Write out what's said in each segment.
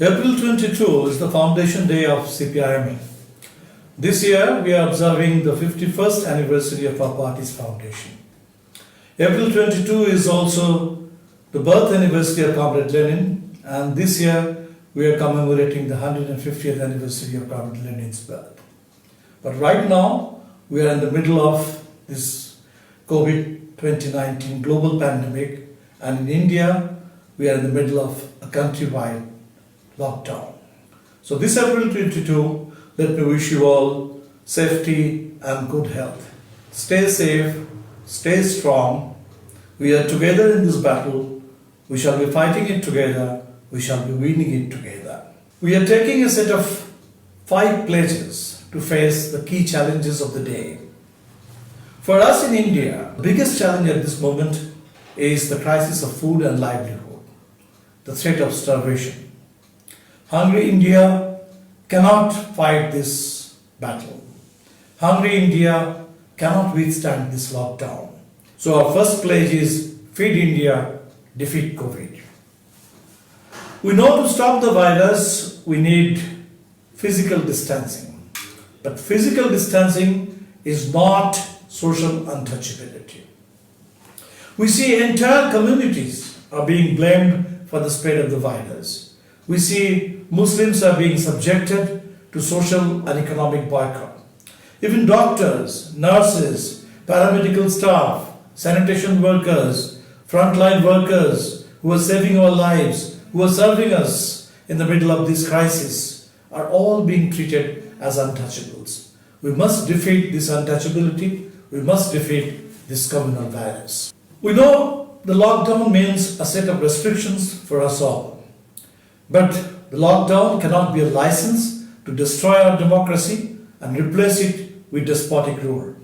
April 22 is the foundation day of CPIML. This year we are observing the 51st anniversary of our party's foundation. April 22 is also the birth anniversary of Comrade Lenin, and this year we are commemorating the 150th anniversary of Comrade Lenin's birth. But right now we are in the middle of this COVID-19 global pandemic, and in India we are in the middle of a countrywide lockdown. So this April 22, let me wish you all safety and good health. Stay safe, stay strong. We are together in this battle. We shall be fighting it together. We shall be winning it together. We are taking a set of 5 pledges to face the key challenges of the day. For us in India, the biggest challenge at this moment is the crisis of food and livelihood, the threat of starvation. Hungry India cannot fight this battle. Hungry India cannot withstand this lockdown. So our first pledge is Feed India, Defeat COVID. We know to stop the virus, we need physical distancing. But physical distancing is not social untouchability. We see entire communities are being blamed for the spread of the virus. We see Muslims are being subjected to social and economic boycott. Even doctors, nurses, paramedical staff, sanitation workers, frontline workers who are saving our lives, who are serving us in the middle of this crisis, are all being treated as untouchables. We must defeat this untouchability. We must defeat this communal virus. We know the lockdown means a set of restrictions for us all. But the lockdown cannot be a license to destroy our democracy and replace it with despotic rule.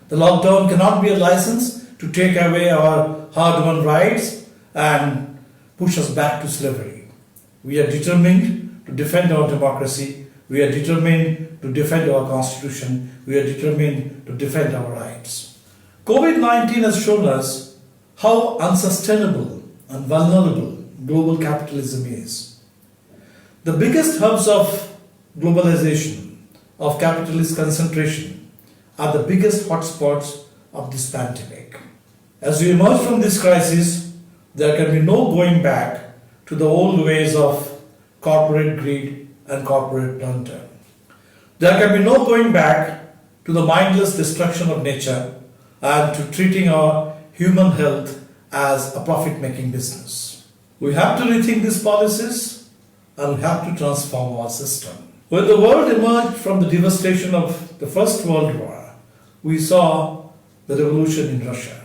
The lockdown cannot be a license to take away our hard-won rights and push us back to slavery. We are determined to defend our democracy. We are determined to defend our constitution. We are determined to defend our rights. COVID-19 has shown us how unsustainable and vulnerable global capitalism is. The biggest hubs of globalization, of capitalist concentration, are the biggest hotspots of this pandemic. As we emerge from this crisis, there can be no going back to the old ways of corporate greed and corporate plunder. There can be no going back to the mindless destruction of nature and to treating our human health as a profit-making business. We have to rethink these policies, and we have to transform our system. When the world emerged from the devastation of the First World War, we saw the revolution in Russia.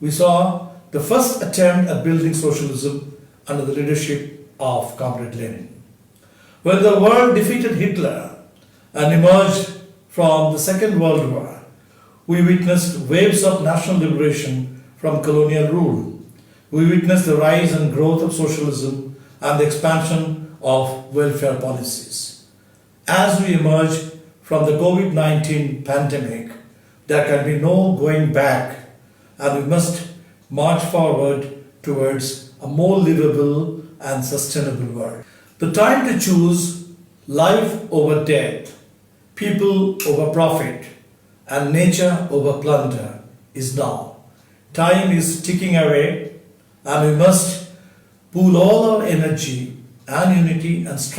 We saw the first attempt at building socialism under the leadership of Comrade Lenin. When the world defeated Hitler and emerged from the Second World War, we witnessed waves of national liberation from colonial rule. We witnessed the rise and growth of socialism and the expansion of welfare policies. As we emerge from the COVID-19 pandemic, there can be no going back, and we must march forward towards a more livable and sustainable world. The time to choose life over death, people over profit, and nature over plunder is now. Time is ticking away, and we must pool all our energy and unity and strength